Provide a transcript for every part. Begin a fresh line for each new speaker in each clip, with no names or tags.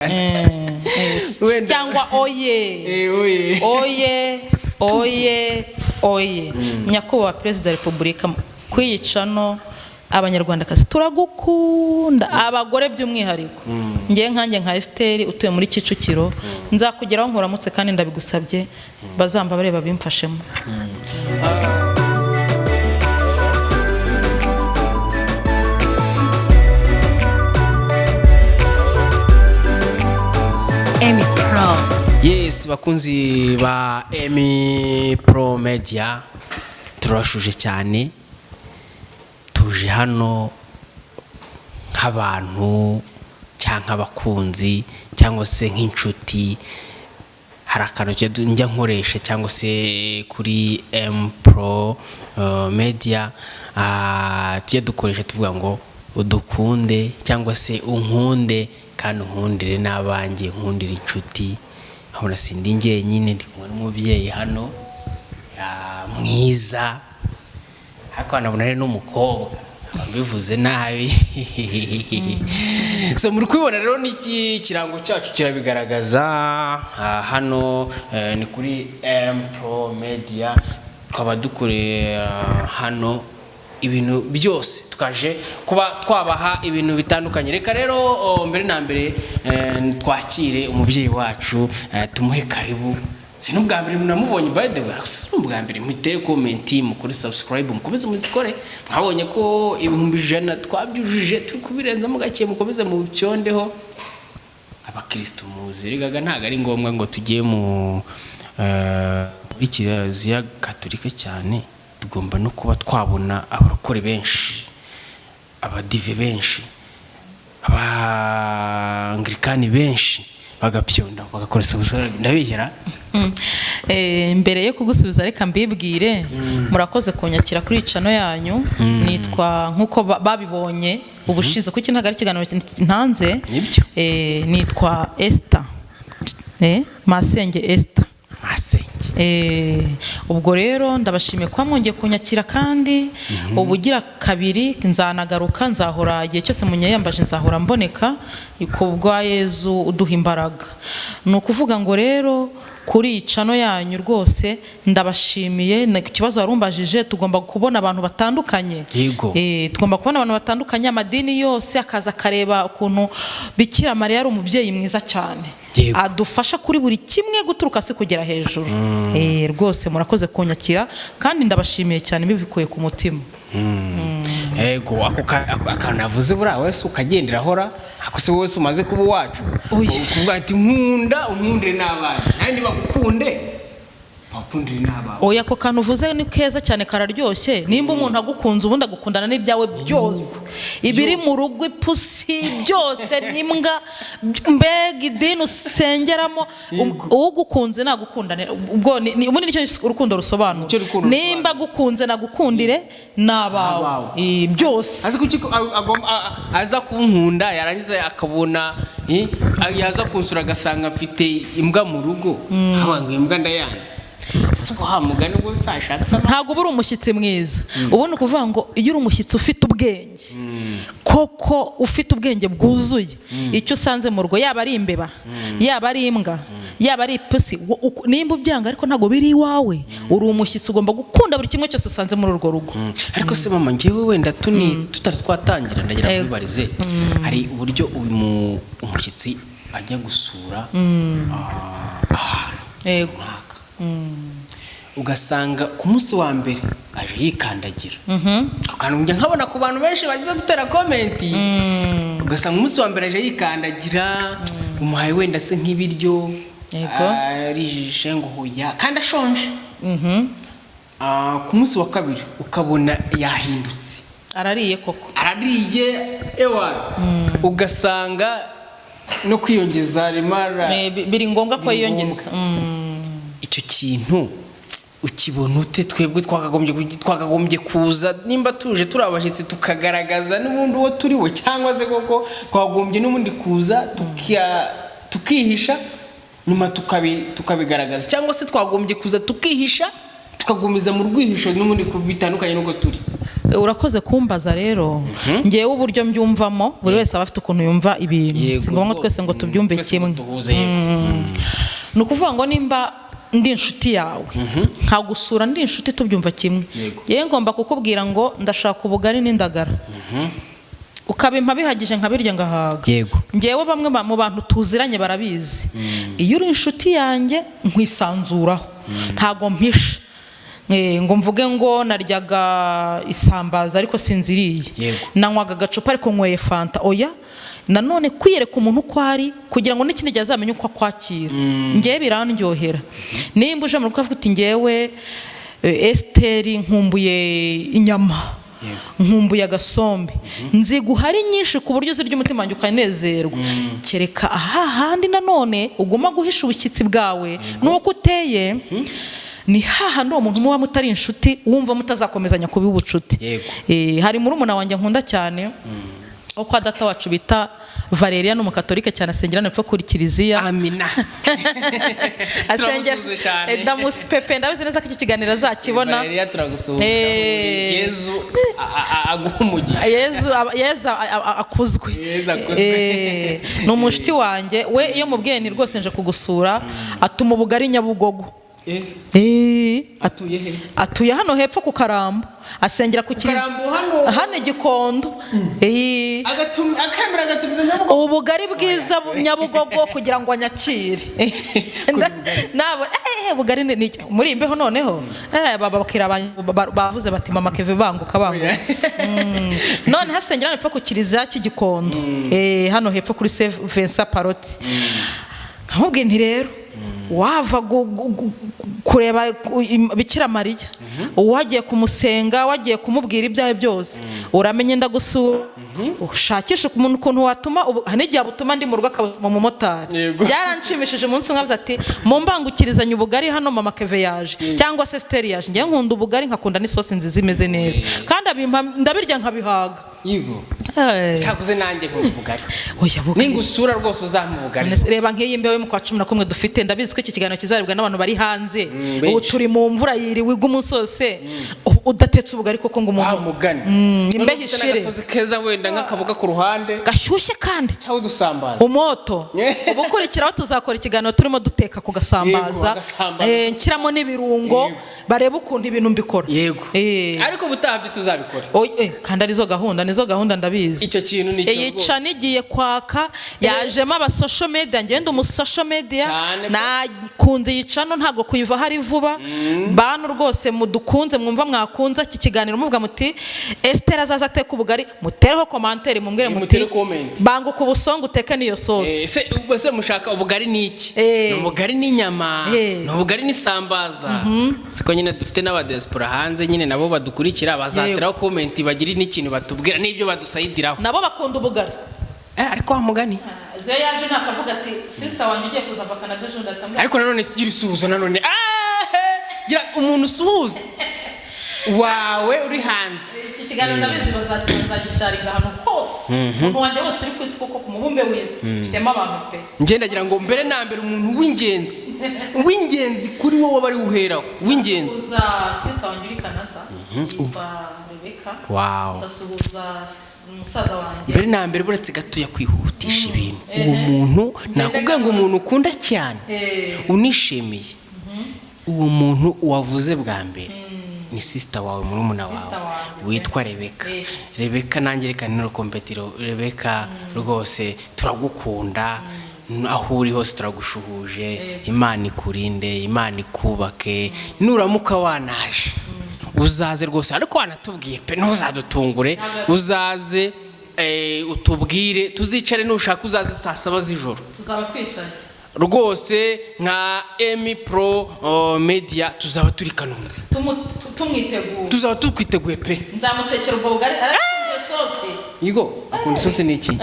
cyangwa oye nyakubahwa perezida wa repubulika kwiyicano abanyarwandakazi turagukunda abagore by'umwihariko ngiye nkanjye nka Esther utuye muri Kicukiro nzakugeraho nkuramutse kandi ndabigusabye bazamba bareba bimfashemo. Emi Pro.
Yes, bakunzi ba Emi Pro Media turashuje cyane, tuje hano nk'abantu cyangwa abakunzi cyangwa se nk'inshuti. Hari akantu njya nkoresha cyangwa se kuri Emi Pro Media tujye dukoresha tuvuga ngo udukunde cyangwa se unkunde kandi nkundire n'abanjye, nkundire inshuti. Habona sindi ngiye nyine ndi kumwe n'umubyeyi hano mwiza, ariko anabona ari n'umukobwa mbivuze nabi. So muri kwibona rero niki kirango cyacu kirabigaragaza hano ni kuri Emi Pro Media. Twaba dukore hano ibintu byose tukaje kuba twabaha ibintu bitandukanye. Reka rero mbere na mbere twakire umubyeyi wacu tumuhe karibu. Sinubwa mbere munamubonye by the way, sinubwa mbere mutere comment, mukore subscribe, mukomeze muzikore. Mwabonye ko ibihumbi 100 twabyujuje turi kubirenza mu gake, mukomeze mu cyondeho. Abakristo muzirigaga ntago ari ngombwa ngo tugiye mu Kiliziya Gatolika cyane, tugomba no kuba twabona abarokore benshi, abadive benshi, abangirikani benshi bagapyonda bagakora subscribe. Ndabihera
mbere yo kugusubiza reka mbibwire murakoze kunyakira kuri channel yanyu. Nitwa nkuko babibonye ubushize kuki ntago ari kiganiro ntanze, nitwa Esther Masenge Esther
Masenge.
Ubwo rero ndabashimiye kwa mwongeye kunyakira kandi ubugira kabiri nzanagaruka, nzahora igihe cyose munyeyambaje nzahora mboneka kubwa Yezu uduha imbaraga. Nukuvuga ngo rero kuri channel yanyu rwose ndabashimiye. Ikibazo warumbajije, tugomba kubona abantu batandukanye. Tugomba kubona abantu batandukanye, amadini yose akaza kareba ukuntu Bikira Mariya ari umubyeyi mwiza cyane, adufasha kuri buri kimwe guturuka se kugera hejuru. Rwose murakoze kunyakira kandi ndabashimiye cyane bivikuye ku mutima.
Ego ako akanavuze bura wese ukagendera hora, ako se wese umaze kuba wacu kuvuga ati nkunda unkundire n'abana nandi bagukunde bakundire n'abana.
Oya ako kantu uvuze ni keza cyane kararyoshye. Nimba umuntu agukunze ubundi agukundana n'ibyawe byose, ibiri mu rugo, ipusi byose, n'imbwa, mbega idini usengeramo, ugukunze nagukundane. Ubwo ubundi nicyo urukundo rusobanura. Nimba gukunze nagukundire n'abawe byose.
Azi kuki aza kunkunda yarangiza akabona yaza kunsura agasanga mfite imbwa mu rugo, habangu imbwa ndayanze. Suko hamugana ubwo sashatse
ntago buri umushyitsi mwiza. Ubone kuvuga ngo iyo uri umushyitsi ufite ubwenge koko, ufite ubwenge bwuzuye, icyo usanze mu rugo yaba ari imbeba, yaba ari imbwa, yaba ari ipusi, nimba ubyanga ariko ntago biri iwawe, uri umushyitsi ugomba gukunda buri kimwe cyose usanze muri urwo rugo.
Ariko se mama ngewe wenda tutari twatangira ndagira kwibarize, hari uburyo uyu umushyitsi ajya gusura
ahantu
ugasanga ku munsi wa mbere aje yikandagira, kandi nkabona ku bantu benshi bagize gutera comment, ugasanga umunsi wa mbere aje yikandagira, umuhaye wenda se nk'ibiryo arijishe ngo hoya kandi ashonje. Ku munsi wa kabiri ukabona yahindutse,
arariye koko,
arariye ewa, ugasanga no kwiyongeza rimara
biri ngombwa ko yiyongeza.
Icyo kintu ukibona ute? Twebwe twakagombye kuza nimba tuje turabashitse tukagaragaza n'ubundi wo turiwe, cyangwa se koko twagombye n'ubundi kuza tukihisha nyuma tukabigaragaza, cyangwa se twagombye kuza tukihisha tukagumiza mu rwihisho n'ubundi kubitandukanye nuko turi.
urakoze kumbaza rero ngewe uburyo mbyumvamo buri wese aba afite ukuntu yumva ibintu si ngombwa twese ngo tubyumve kimwe ni ukuvuga ngo nimba ndi inshuti yawe nkagusura ndi inshuti tubyumva kimwe yewe ngomba kukubwira ngo ndashaka ubugari n'indagara ukabimpa bihagije nkabirya ngahaga ngewe bamwe mu bantu tuziranye barabizi iyo uri inshuti yanjye nkwisanzuraho ntago mpisha ngo mvuge ngo naryaga isambaza ariko sinziriye nanywaga agacupa ariko nyweye fanta oya nanone kwiyereka umuntu uko ari kugira ngo n'ikindi gihe azamenye uko akwakira ngewe birandyohera nimba uje mu rugo avuga uti ngewe Esteri nkumbuye inyama nkumbuye agasombe nziguha ari nyinshi ku buryo zirya umutima wanjye ukanezerwa kereka ahahandi nanone uguma guhisha ubushyitsi bwawe nuko uteye ni hahandi uwo muntu muba mutari inshuti wumva mutazakomezanya kuba ubucuti hari murumuna wanjye nkunda cyane kwa data wacu bita Valeria n'umukatolike cyane asengera nepfo kuri kiliziya
amina
asengera Damus Pepe ndabizi neza ko iki kiganiro azakibona
Valeria turagusuhuza Yezu agumugi
Yezu akuzwe no mushiti wanjye we iyo mubwiye ni rwose nje kugusura atuma ubugari Nyabugogo atuye hano hepfo ku Karambo asengera ku kiliziya hano Gikondo
akemera agatumiza Nyabugogo
ubugari bwiza Nyabugogo kugira ngo anyakire nabo ubugari ni muri imbeho noneho baba bakira bavuze bati mama Keve banguka none hasengera hepfo ku kiliziya cy'Igikondo hano hepfo kuri Saint Vincent Paroti nkubwiye nti rero wava kureba Bikira Mariya wagiye kumusenga wagiye kumubwira ibyawe byose uramenye ndagusura ushakisha umuntu ukuntu watuma hanigiye butuma ndi mu rugo akabutuma mu motari byaranshimishije umunsi nkavuze ati mu mbangukirizanye ubugari hano mama Keve yaje cyangwa se Esteri yaje ngiye nkunda ubugari nkakunda n'isosi nziza imeze neza kandi ndabirya nkabihaga
yego cyakuze nanjye nk'ubugari ningusura rwose uzampa ubugari
reba nk'iyi mbeho mu kwa 11 dufite ndabizi ko iki kiganiro kizaribwa n'abantu bari hanze ubu turi mu mvura yiriwe umunsi wose udatetse ubugari koko ngo
umugani
imbeho ishire
keza wenda nk'akaboga ku ruhande
gashyushye kandi
cyaho dusambaza
umoto ubukurikiraho tuzakora ikiganiro turimo duteka ku gasambaza nshyiramo n'ibirungo bareba ukuntu ibintu mbikora
yego ariko butabye tuzabikora
kandi arizo gahunda nizo gahunda ndabizi
icyo kintu ni cyo rwose
yica nigiye kwaka yajemo aba social media ngende umu social media nakunze yicano ntago kuyiva hari vuba bantu rwose mudukunze mwumva mwakunze iki kiganiro muvuga muti Esther azaza ateka ubugari mutereho commentaire mumbwire muti bangu ku busongo uteke niyo sauce
se mushaka ubugari niki ubugari n'inyama ubugari n'isambaza siko nyine dufite n'aba diaspora hanze nyine nabo badukurikira bazateraho comment bagira n'ikintu batubwira n'ibyo badusayidiraho
nabo bakunda ubugari
ariko wa mugani
ze yaje nakavuga ati sister wanjye ugiye kuza bakana dejo ndatambira
ariko nanone sigira isuhuza nanone gira umuntu usuhuza wawe uri hanze
iki kiganiro nabizi bazagisharinga hano hose umuntu wanjye wose uri ku isi kuko ku mubumbe wese mfitemo abantu pe
ngenda gira ngo mbere na mbere umuntu w'ingenzi kuri wowe bari uheraho w'ingenzi
uza sister wanjye uri Canada Rebecca ndasuhuza umusaza wanjye
mbere na mbere buretse gatuya kwihutisha ibintu uwo muntu nakubwiye ngo umuntu ukunda cyane unishimiye uwo muntu wavuze bwa mbere ni sister wawe murumuna wawe witwa Rebecca nanjye reka nino kompetiro Rebecca rwose turagukunda aho uri hose turagushuhuje Imana ikurinde Imana ikubake nuramuka wanaje uzaze rwose ariko wanatubwiye pe ntuzadutungure uzaze utubwire tuzicare nushaka uzaze saa 7 z'ijoro
tuzaba twicaye
rwose nka Emi Pro Media tuzaba turi Kanombe
tumwiteguye
tuzaba tukwiteguye pe
nzamutekera ubwo bugari arakundiye sosi
yego akunda sosi ni iki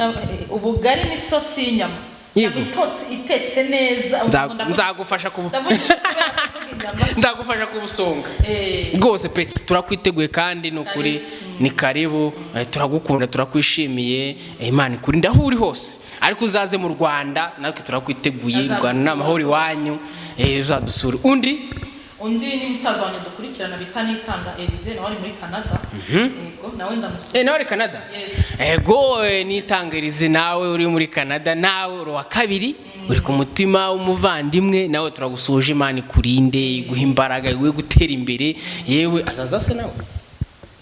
ubugari ni sosi y'inyama Itotsi itetse neza
nzagufasha kubusonga rwose pe turakwiteguye kandi nukuri ni karibu turagukunda turakwishimiye Imana ikurinde aho uri hose ariko uzaze mu Rwanda natwe turakwiteguye Rwanda n'amahoro iwanyu uzadusura undi
undi ni musaza wanjye dukurikirana bita Nitanga Elise nawe ari muri Canada. Yego nawe ndamusura.
nawe ari Canada. Ego Nitanga Elise nawe uri muri Canada, nawe uri wa kabiri uri ku mutima w'umuvandimwe, nawe turagusuje Imana ikurinde guha imbaraga iwe gutera imbere, yewe azaza se nawe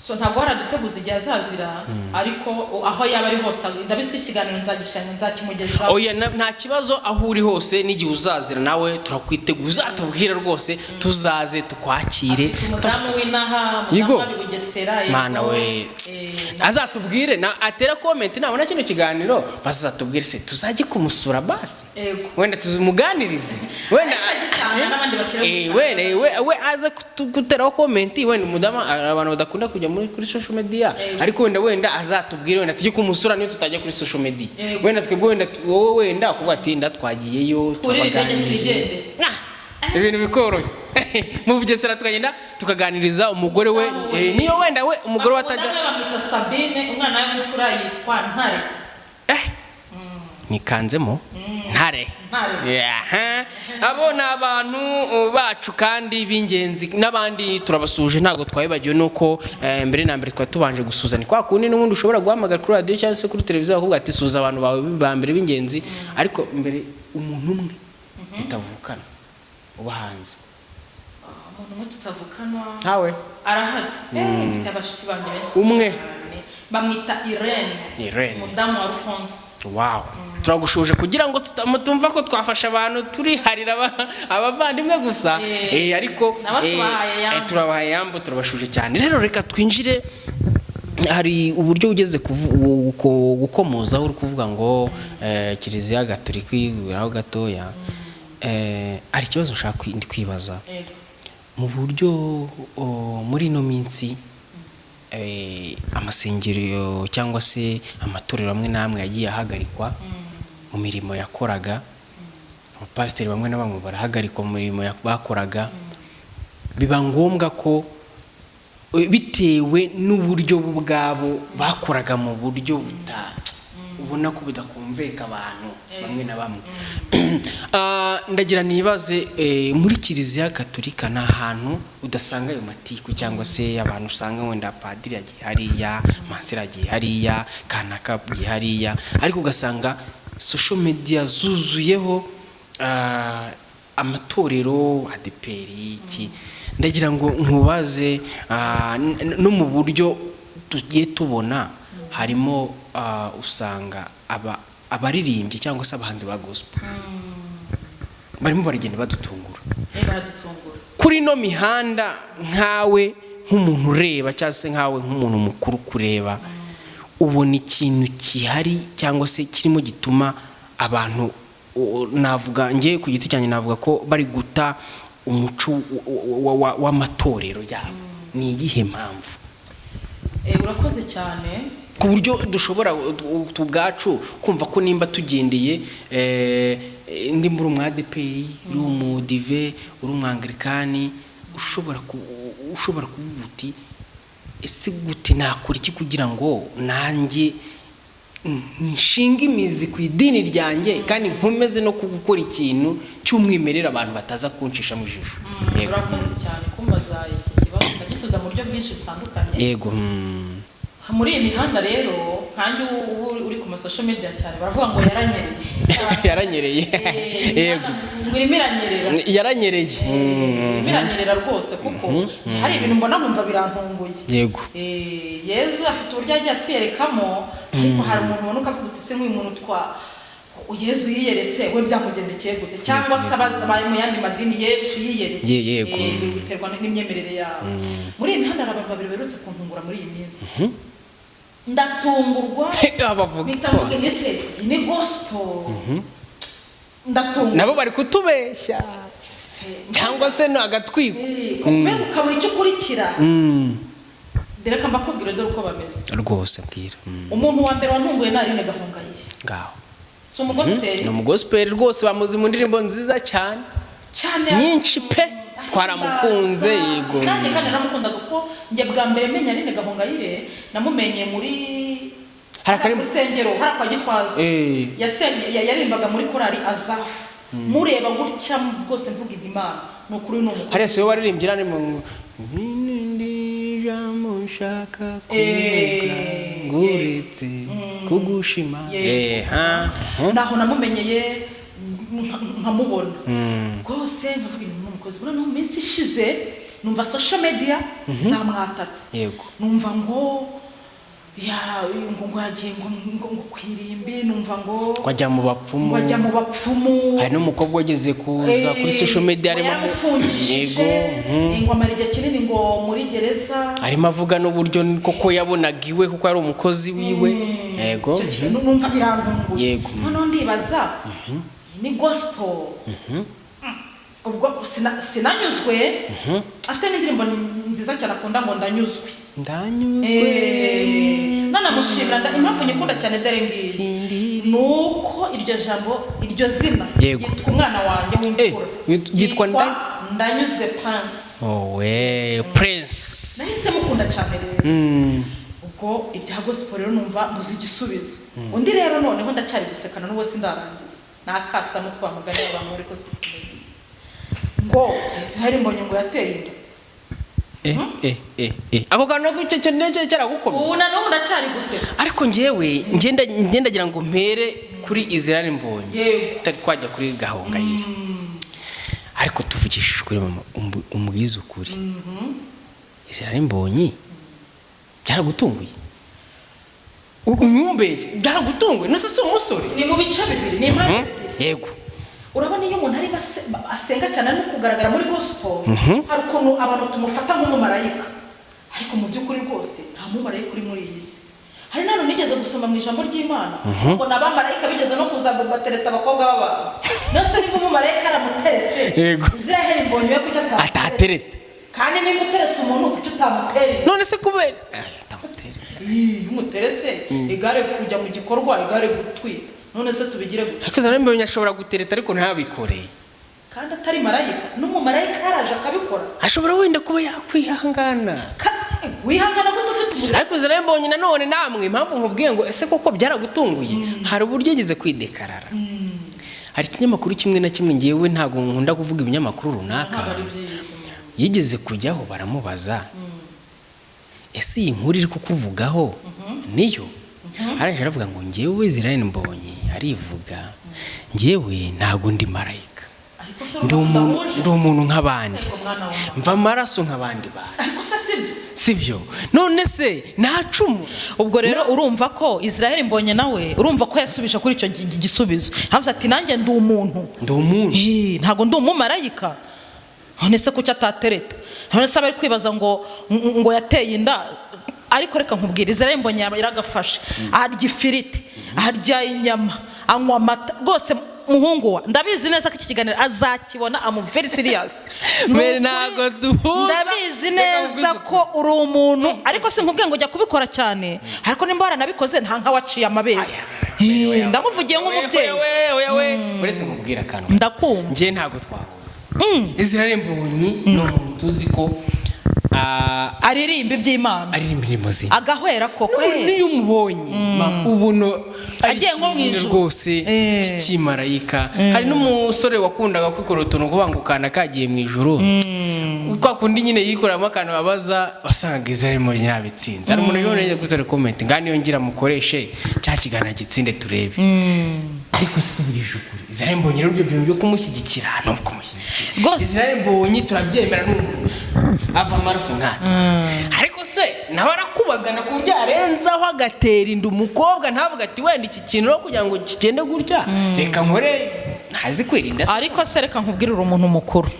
so ntabwo haraduteguza igihe azazira, ariko aho yaba ari hose ndabise ikiganiro nzagishanya nzakimugezaho.
Oya nta kibazo, aho uri hose n'igihe uzazira nawe turakwiteguza, tubwire rwose tuzaze tukwakire.
Umudamu w'inaha mudamu Bugesera
Mana we azatubwire na atera comment nabona kino kiganiro bazatubwire se tuzajye kumusura basi, wenda tumuganirize, wenda
n'abandi bakire
we aza guteraho comment, wenda umudamu abantu badakunda kujya kuri social media, ariko wenda azatubwire, wenda tujye kumusura niyo tutajya kuri social media, wenda twebwe wenda wowe wenda kuvuga ati ndatwagiyeyo tubaganiriye ibintu bikoroye mu Bugesera tukagenda tukaganiriza umugore we, niyo wenda we umugore watajya
bamwita Sabine, umwana w'imfura yitwa Ntare.
Nikanzemo Ntare. Abo ni abantu bacu kandi b'ingenzi, n'abandi turabasuje ntabwo twabibagiwe, nuko mbere na mbere twatubanje gusuza. Ni kwa kundi n'ubundi ushobora guhamagara kuri radio cyangwa se kuri televiziyo bakubwira ati suza abantu bawe ba mbere b'ingenzi, ariko mbere umuntu umwe bitavukana ubahanze.
Umuntu umwe tutavukana
ntawe
arahari. Abashitsi banje benshi
umwe
bamwita Irene, mudamu wa Alphonse.
Wow. Turagushuje kugira ngo mutumva ko twafasha abantu turiharira abavandimwe gusa, ariko turabahaye yambo, turabashuje cyane. Rero reka twinjire, hari uburyo ugeze gukomoza uri kuvuga ngo Kiliziya Gatolika aho gatoya, ari ikibazo ushaka kwibaza mu buryo muri ino minsi amasengero cyangwa se amatorero amwe n'amwe yagiye ahagarikwa mu mirimo yakoraga, abapasiteri bamwe na bamwe barahagarikwa mu mirimo bakoraga, biba ngombwa ko bitewe n'uburyo bwabo bakoraga mu buryo ubona ko bidakumveka abantu bamwe na bamwe. Ndagira nibaze muri Kiliziya Gatolika ni ahantu udasanga ayo matiku, cyangwa se abantu usanga wenda padiri yagiye hariya, masera yagiye hariya, kanaka yagiye hariya, ariko ugasanga social media zuzuyeho amatorero adeperi iki. Ndagira ngo nkubaze no mu buryo tugiye tubona harimo usanga abaririmbyi cyangwa se abahanzi ba gospel barimo baragenda badutungura kuri no mihanda, nkawe nk'umuntu ureba cyangwa se nkawe nk'umuntu mukuru kureba, ubona ikintu kihari cyangwa se kirimo gituma abantu, navuga ngiye ku giti cyanjye navuga ko bari guta umuco w'amatorero yabo, ni iyihe mpamvu?
Urakoze cyane.
Ku buryo dushobora ubwacu kumva ko nimba tugendeye ndi muri umwadeperi, uri umudive, uri umwangilikani, ushobora kuvuga uti ese gute nakora iki kugira ngo nanjye nshinga imizi ku idini ryanjye kandi nkomeze no gukora ikintu cy'umwimerere abantu bataza kuncisha mu jisho.
Urakoze cyane kumbaza iki kibazo, ndagisubiza mu buryo bwinshi butandukanye.
Yego.
Muri iyi mihanda rero nkanjye uri ku social media cyane baravuga ngo yaranyereye.
Yego. Yaranyereye.
Yaranyerera rwose kuko hari ibintu mbona nkumva birantunguye.
Yego.
Yezu afite uburyo agiye atwerekamo, ariko hari umuntu ubona ukavuga uti se nk'uyu muntu Yezu yiyeretse we byamugendekeye gute, cyangwa se abaye mu yandi madini Yesu yiyeretse.
Yego.
Biterwa n'imyemerere yabo. Muri iyi mihanda abantu babiri berutse kuntungura muri iyi minsi. Ndatungurwa bitavuga ni gospel. Ndatungurwa
nabo bari kutubeshya cyangwa se no agatwiko
kumenya ukabura icyo ukurikira. Bereka mbakubwira dore uko bameze
rwose bwira.
Umuntu wa mbere wantunguye ni Aline Gahongayire.
Ngaho
so umugospel
ni umugospel rwose, bamuzi mu ndirimbo nziza cyane nyinshi pe, twaramukunze. Yego.
Kandi naramukunda kuko njye bwa mbere menya Aline Gahongayire namumenye muri rusengero hari kwa Gitwaza. Yarimbaga muri korali Azafu. Mureba gutya rwose mvuga Imana nukuri no mukozi
hariya se wowe waririmbye nani mu ndi jambo nshaka kuvuga nguretse kugushima
naho namumenyeye nkamubona rwose nkavuga ibintu n'umukozi buriya no mu minsi ishize numva social media zamwatatse
yego
numva ngo yagiye ngo kwirimbi numva ngo
kwajya mu bapfumu hari n'umukobwa wageze kuza kuri social media arimo
yego ingoma rijya kinini ngo muri gereza
arimo avuga n'uburyo koko yabonaga iwe kuko ari umukozi wiwe yego
numva birantunguye
yego
noneho ndibaza ni gospel ubwo sinanyuzwe afite n'indirimbo nziza cyane akunda ngo ndanyuzwe nanamushimira impamvu nyikunda cyane dore ngiyi nuko iryo jambo iryo zina yitwa umwana wanjye w'imfura
yitwa
ndanyuzwe Prince
Prince
nahise mukunda cyane rero ubwo ibya gospel rero numva muzi igisubizo undi rero noneho ndacyari gusekana n'uwo sindarangiza nakasamo twamuganye abantu bari gospel ngo Israel Mbonyi ngo yateye
ako kantu cyo nece cyaragukomye
ubu na n'ubu ndacyari guseka
ariko njyewe ngendagira ngo mpere kuri Israel Mbonyi tutari twajya kuri Gahongayire ariko tuvugishije kuri mama umubwiza ukuri Israel Mbonyi byaragutunguye umwumbeye byaragutunguye nose si umusore
ni mu bice bibiri ni impamvu
yego
urabona iyo umuntu ari asenga cyane no kugaragara muri gospel hari ukuntu abantu tumufata nk'umumarayika ariko mu by'ukuri rwose nta mumarayika uri muri iyi si hari nano nigeze gusoma mu ijambo ry'Imana ngo n'abamarayika bigeze no kuza batereta abakobwa b'abantu nose niba umumarayika aramuterese Israel Mbonyi we kuki
atatereta
kandi niba uterese umuntu kuki utamuterera
none se kubera
umuterese igare kujya mu gikorwa igare gutwika none se tubigire gute
ariko Israel Mbonyi ashobora gutereta ariko ntabikoreye
kandi atari marayika n'umumarayika yaraje akabikora
ashobora wenda kuba yakwihangana
wihangana gute ufite umuriro
ariko Israel Mbonyi nanone namwe impamvu nkubwiye ngo ese koko byaragutunguye hari uburyo yageze kwidekarara hari ikinyamakuru kimwe na kimwe ngewe ntabwo nkunda kuvuga ibinyamakuru runaka yigeze kujyaho baramubaza ese iyi nkuru iri kukuvugaho niyo arangije aravuga ngo ngewe Israel Mbonyi arivuga ngewe ntago ndi marayika ndi umuntu nk'abandi mva amaraso nk'abandi bantu
ariko se
sibyo none se nacumu
ubwo rero urumva ko Israel Mbonyi nawe urumva ko yasubisha kuri icyo gisubizo havuze ati nanjye ndi umuntu ntago ndi umumarayika none se kuki atatereta none se bari kwibaza ngo yateye inda ariko reka nkubwira Israel Mbonyi yaragafashe arya ifiriti arya inyama anywa amata rwose muhungu wa ndabizi neza ko iki kiganiro azakibona very serious
ntago duhuza
ndabizi neza ko uri umuntu ariko sinkubwiye ngo jya kubikora cyane ariko nimba waranabikoze nta nka waciye amabere ndamuvugiye nk'umubyeyi
uretse nkubwira akantu
ndakumva
njye ntago twahuza Israel Mbonyi ni umuntu tuzi ko
aririmba iby'Imana
aririmba indirimbo ze
agahwera koko
niyo umubonye ubuno
agiye nko mu ijuru
rwose cy'imarayika hari n'umusore wakundaga kwikora utuntu kubangukana kagiye mu ijuru kwa kundi nyine yikoramo akantu babaza wasanga Israel Mbonyi yabitsinze hari umuntu yoneye gutera comment ngani yongera mukoreshe cya kigana gitsinde turebe ariko se tubirije ukuri Israel Mbonyi rero byo byo kumushyigikira no kumushyigikira Israel Mbonyi turabyemera n'umuntu ava amaraso ntacyo ariko se nawe arakubagana ku byarenzaho agatera inda umukobwa ntavuga ati wenda iki kintu no kugira ngo kigende gutya reka nkore ntazi kwirinda
ariko se reka nkubwirire umuntu mukuru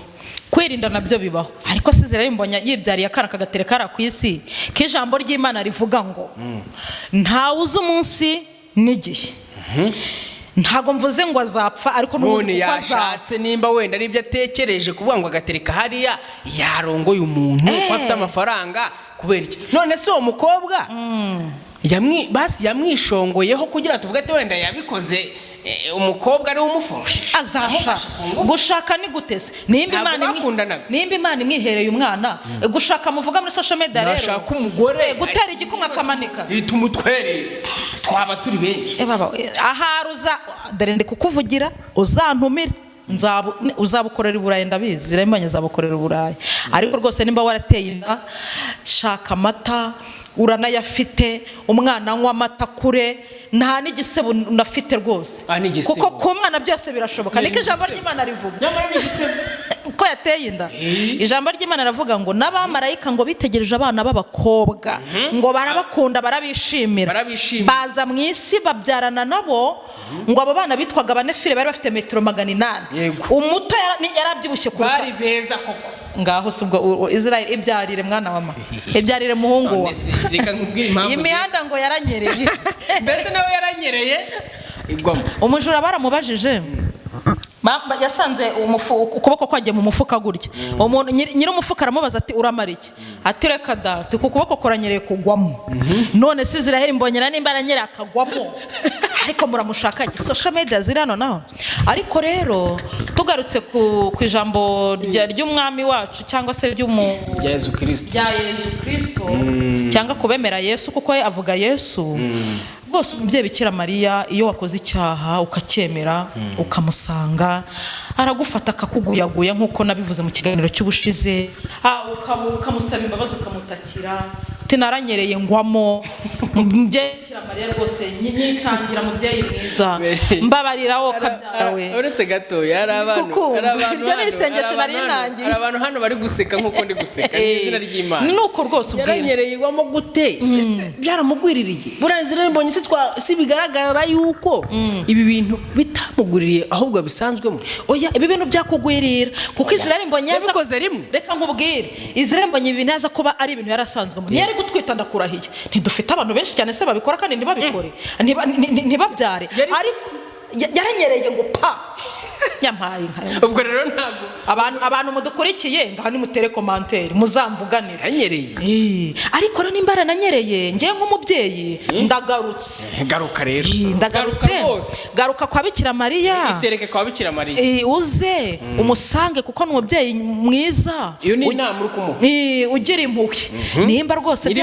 kwirinda nabyo bibaho ariko se Israel Mbonyi yibyariye akana kagatereka ara ku isi k'ijambo ry'Imana rivuga ngo ntawe uzi umunsi n'igihe ntago mvuze ngo azapfa ariko
none yashatse nimba wenda ari byo atekereje kuvuga ngo agatereka hariya yarongoye umuntu ko afite amafaranga kubera iki none se uwo mukobwa basi yamwishongoyeho kugira tuvuge ati wenda yabikoze umukobwa ari umufoshe
azasha gushaka ni gutese nimba Imana imwihereye umwana gushaka muvuga muri social media rero
ashaka umugore
gutera igikumwe akamanika
itumutwere twaba turi benshi
aharuza dore ndi kukuvugira uzantumire uzabukorera i Burayi, ndabizi Israel Mbonyi azabukorera i Burayi. Ariko rwose nimba warateye inda, shaka amata uranayafite, umwana anywa amata kure, nta n'igisebo unafite rwose, kuko ku mwana byose birashoboka. Niko ijambo ry'Imana rivuga ko yateye inda. Ijambo ry'Imana ravuga ngo n'abamarayika ngo bitegereje abana b'abakobwa ngo barabakunda, barabishimira, baza mu isi babyarana nabo, ngo abo bana bitwaga abanefile, bari bafite metero 800. Umuto yarabyibushye kuruta,
bari beza koko.
Ngaho subwo Israel ibyarire mwana wa mama, ibyarire muhungu wa.
Reka nkubwire impamvu
imihanda ngo yaranyereye.
Mbese nawe yaranyereye igwamo.
Umujura baramubajije, yasanze ukuboko kwagiye mu mufuka gutya. Umuntu nyiri umufuka aramubaza ati uramara iki? Ati reka da, ati ukuboko kuranyereye kugwamo. None si Israel Mbonyi nimba aranyereye akagwamo, ariko muramushaka iki? Social media ziri hano naho. Ariko rero tugarutse ku ijambo ry'umwami wacu cyangwa se
rya Yesu Kristo,
cyangwa kubemera Yesu, kuko avuga Yesu. Bose umubyeyi Bikira Mariya iyo wakoze icyaha ukacyemera ukamusanga, aragufata akakuguyaguya nk'uko nabivuze mu kiganiro cy'ubushize, ukamusaba imbabazi, ukamutakira uti naranyereye ngwamo. Umubyeyi Bikira Mariya rwose nyitangira mubyeyi mwiza, mbabarira wowe kabyarawe.
Uretse gato yari abantu
iryo ni isengesho nari nangiye.
Abantu hano bari guseka nk'uko ndi guseka n'izina ry'Imana.
Nuko rwose ubwira
yaranyereye igwamo gute? Byaramugwiririye. Burazi Mbonyi si bigaragara yuko ibi bintu bitamuguririye ahubwo bisanzwemo.
Oya, ibi bintu byakugwirira kuko Israel Mbonyi
yabikoze rimwe.
Reka nkubwire, Israel Mbonyi ibi naza kuba ari ibintu yarasanzwemo. Ntiyari gutwita, ndakurahiye. Ntidufite abantu benshi cyane se babikora kandi ntibabikore, ntibabyare. Ariko yaranyereye ngo pa nyampaye nka.
Ubwo rero ntago
abantu mudukurikiye ngaho ni mutere commentaire muzamvuganira.
Yaranyereye.
Ariko rero nimba arananyereye, ngiye nk'umubyeyi ndagarutse.
Garuka rero.
Ndagarutse. Garuka kwa Bikira Mariya.
Itereke kwa Bikira Mariya.
Uze umusange kuko n'umubyeyi mwiza.
Iyo ni inama uri kumuha.
Ugira impuhwe. Nimba rwose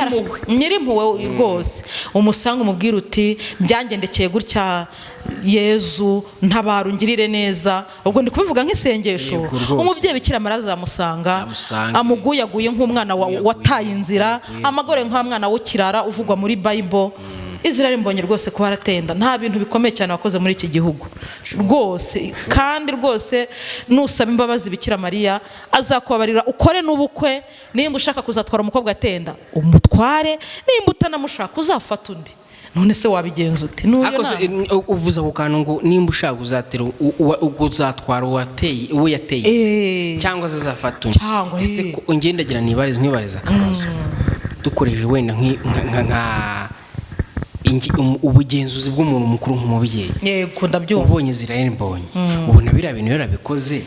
nyiri impuhwe rwose, umusange umubwira uti byangendekeye gutya Yezu ntabarungirire neza. Ubwo ndi kubivuga nk'isengesho. Umubyeyi Bikira Mariya azamusanga, amuguyaguye nk'umwana wataye inzira, amagore nk'umwana w'ikirara uvugwa muri Bible. Israel Mbonyi rwose kuba aratenda nta bintu bikomeye cyane wakoze muri iki gihugu rwose, kandi rwose nusaba imbabazi Bikira Mariya azakubabarira. Ukore n'ubukwe, nimba ushaka kuzatwara umukobwa atenda umutware, nimba utanamushaka uzafata undi. None se wabigenza ute?
Uvuze ako kantu ngo nimba ushaka uzatera uzatwara uwo yateye cyangwa se azafata undi. Ese ungendagira nibariza akabazo dukoresheje wenda nka ubugenzuzi bw'umuntu mukuru nk'umubyeyi.
Yego ndabyumva.
Ubonye Israel Mbonyi ubona biriya bintu yarabikoze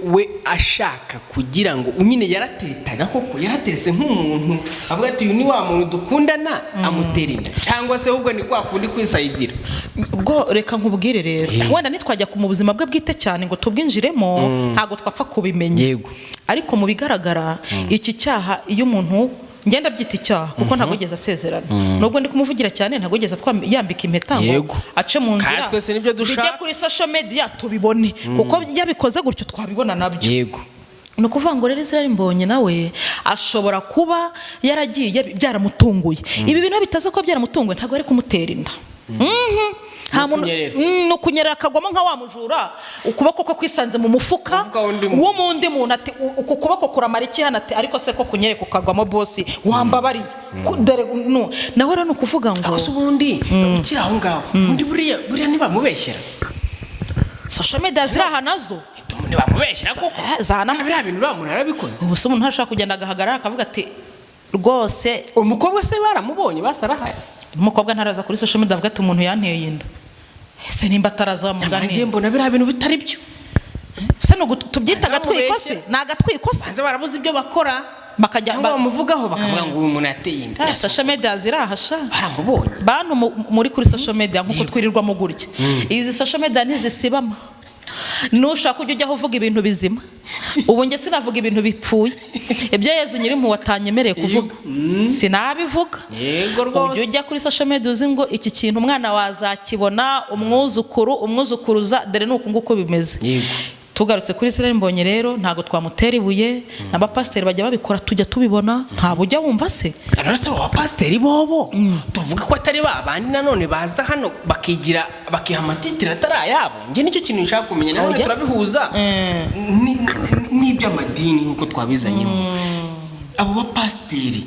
we ashaka kugira ngo nyine yarateretaga koko, yaraterese nk'umuntu avuga ati uyu ni wa muntu dukundana amutera inda, cyangwa se ahubwo ni kwa kundi kwisayidira.
Ubwo reka nkubwire rero, wenda nitwajya mu buzima bwe bwite cyane ngo tubwinjiremo, ntago twapfa kubimenya.
Yego.
Ariko mu bigaragara iki cyaha iyo umuntu ngenda byita icyaha kuko ntago yigeze asezerana, nubwo ndi kumuvugira cyane ntago yigeze yambika impeta ngo ace mu nzira.
Twese nibyo dushaka.
Bijye kuri social media tubibone, kuko yabikoze gutyo twabibona nabyo.
Yego.
No kuvuga ngo rero Israel Mbonyi nawe ashobora kuba yaragiye byaramutunguye. Ibi bintu bitaza ko byaramutunguye ntago ari kumutera inda. No kunyerera akagwamo nka wa mujura, ukuboko ko kwisanze mu mufuka w'umundi muntu ati uku kuboko kuramara iki hano ati ariko se ko kunyereka ukagwamo bosi wambabariye. Nawe rero no kuvuga ngo
akose ubundi ukira aho ngaho undi buriya ntibamubeshyera.
Social media ziraha nazo
ntibamubeshyera koko
zana
biriya bintu umuntu arabikoze.
Ubuse umuntu ntashaka kugenda agahagarara akavuga ati rwose
umukobwa se baramubonye basarahaye.
Umukobwa ntaraza kuri social media avuga ati umuntu yanteye inda. Ese nimba ataraza mugani
ngiye mbona biriya bintu bitari byo.
Se no tubyita gatwikose, nagatwikose.
Banze barabuze ibyo bakora
bakajya
bamuvugaho bakavuga ngo uyu muntu yateye inda.
Social media zirahasha
baramubonye.
Bantu muri kuri social media nkuko twirirwa mu gurya. Izi social media ntizisibama. Nushaka kujya ujyaho uvuga ibintu bizima, ubu nge sinavuga ibintu bipfuye ibyo Yezu Nyirimpuhwe atanyemereye kuvuga sinabivuga.
Yego rwose.
Ujya kuri social media uzi ngo iki kintu umwana wazakibona umwuzukuruza dore nuko nguko bimeze.
Yego.
Tugarutse kuri Israel Mbonyi rero ntago twamutera ibuye n'abapasiteri bajya babikora tujya tubibona ntabwo ujya wumva se
arasa abapasiteri bobo tuvuga ko atari babandi nanone baza hano bakigira bakiha amatitire atari ayabo. Nge nicyo kintu nshaka kumenya nanone turabihuza n'iby'amadini nkuko twabizanyemo. Abo bapasiteri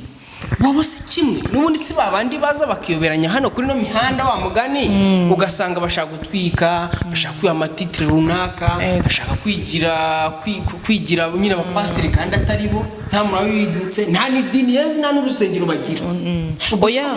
wabo si kimwe n'ubundi si babandi baza bakiyoberanya hano kuri no mihanda wa mugani ugasanga bashaka gutwika bashaka kwiha amatitire runaka bashaka kwigira nyine abapasiteri kandi atari bo nta muntu wabidutse nta n'idini yezi nta n'urusengero bagira.
Oya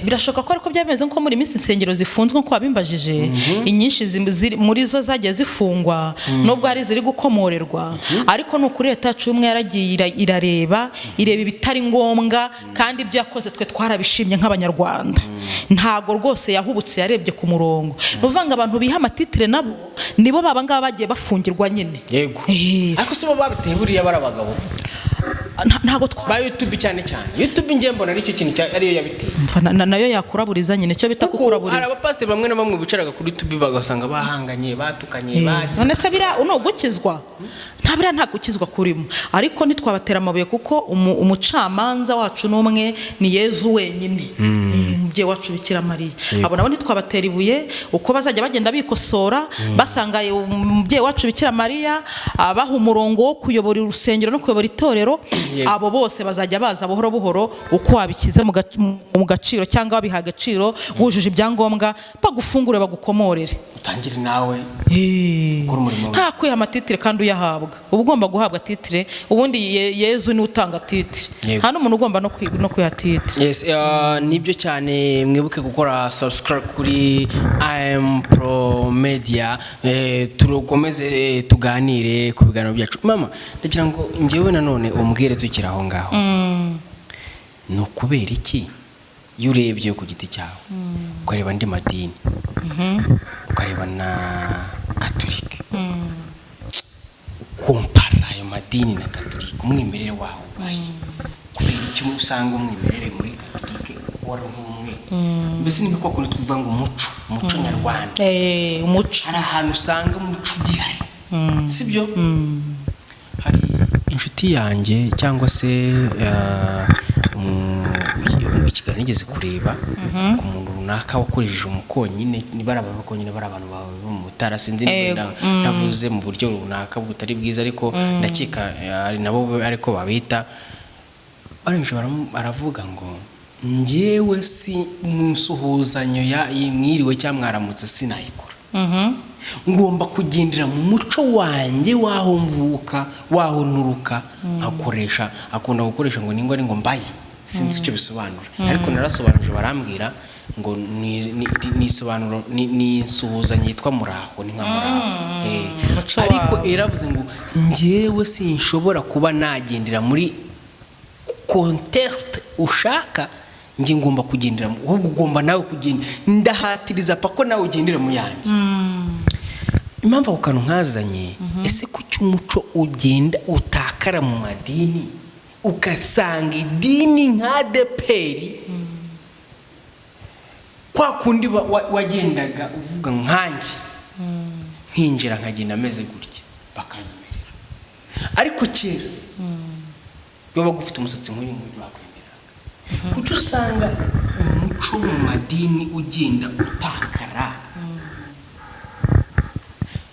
birashoboka ko ariko byameze nko muri minsi insengero zifunzwe nko wabimbajije inyinshi muri zo zagiye zifungwa nubwo hari ziri gukomorerwa ariko no kuri leta yacu umwe yaragiye irareba ibitari ngombwa kandi ibyo yakoze twe twarabishimye nk'abanyarwanda ntago rwose yahubutse yarebye ku murongo uvanga abantu biha amatitire nabo nibo babanga bagiye bafungirwa nyine.
Yego. Ariko se bo babiteye buriya barabagabo
ntago
ba YouTube cyane YouTube nge mbona ari cyo kintu ariyo yabiteye
nayo yakuraburiza nyine cyo bita kukuraburiza.
Hari abapasiteri bamwe na bamwe bicaraga kuri YouTube bagasanga bahanganye batukanye
none se bira unogukizwa ntabira nta gukizwa kurimo ariko nitwabatera amabuye kuko umucamanza wacu n'umwe ni Yezu wenyine umubyeyi wacu Bikira Mariya abo nabo nitwabatera ibuye uko bazajya bagenda bikosora basanga umubyeyi wacu Bikira Mariya abaha umurongo wo kuyobora urusengero no kuyobora itorero abo bose bazajya baza buhoro buhoro uko wabikize mu gaciro cyangwa wabiha agaciro wujuje ibyangombwa bagufungure bagukomorere
utangire nawe
nta kwiha amatitire kandi uyahabwa uba ugomba guhabwa titire ubundi Yezu ni utanga titire nta n'umuntu ugomba no kwiha titire.
Yes, nibyo cyane mwibuke gukora subscribe kuri IM Pro Media turukomeze tuganire ku biganiro byacu. Mama ndagira ngo ngewe nanone umbwire tukira aho ngaho no kubera iki iyo urebye ku giti cyawe ukareba andi madini ukareba na Katolika kumpara ayo madini na Katolika umwimerere waho kubera icyo usanga umwimerere muri Katolika wari nk'umwe mbese ni nko kuntu tuvuga ngo umuco nyarwanda
umuco
hari ahantu usanga umuco ugihari sibyo. Hari inshuti yanjye cyangwa se ikiganiro nigeze kureba ku muntu runaka wakoresheje umukonyine nibara abakonyine bara abantu bawe bo mu Mutara sinzi niba navuze mu buryo runaka butari bwiza ariko ndakeka ari nabo ariko babita aravuga ngo njyewe si musuhuzanyo mwiriwe cyangwa mwaramutse sinayikora ngomba kugendera mu muco wanjye waho mvuka waho nuruka akoresha akunda gukoresha ngo ningo ari ngo mbaye sinzi icyo bisobanura ariko narasobanuje barambwira ngo ni isobanuro ni suhuzanye yitwa muraho ni nka muraho ariko eravuze ngo njyewe sinshobora kuba nagendera muri context ushaka nge ngomba kugendera ahubwo ugomba nawe kugenda ndahatiriza pako nawe ugendera mu yanjye. Impamvu ako kantu nkazanye ese kuki umuco ugenda utakara mu madini ugasanga idini nka deperi kwa kundi wagendaga uvuga nkanjye nkinjira nkagenda ameze gutya bakanyemerera ariko kera baba gufite umusatsi nk'uyu nguyu bakwemerera kuki usanga umuco mu madini ugenda utakara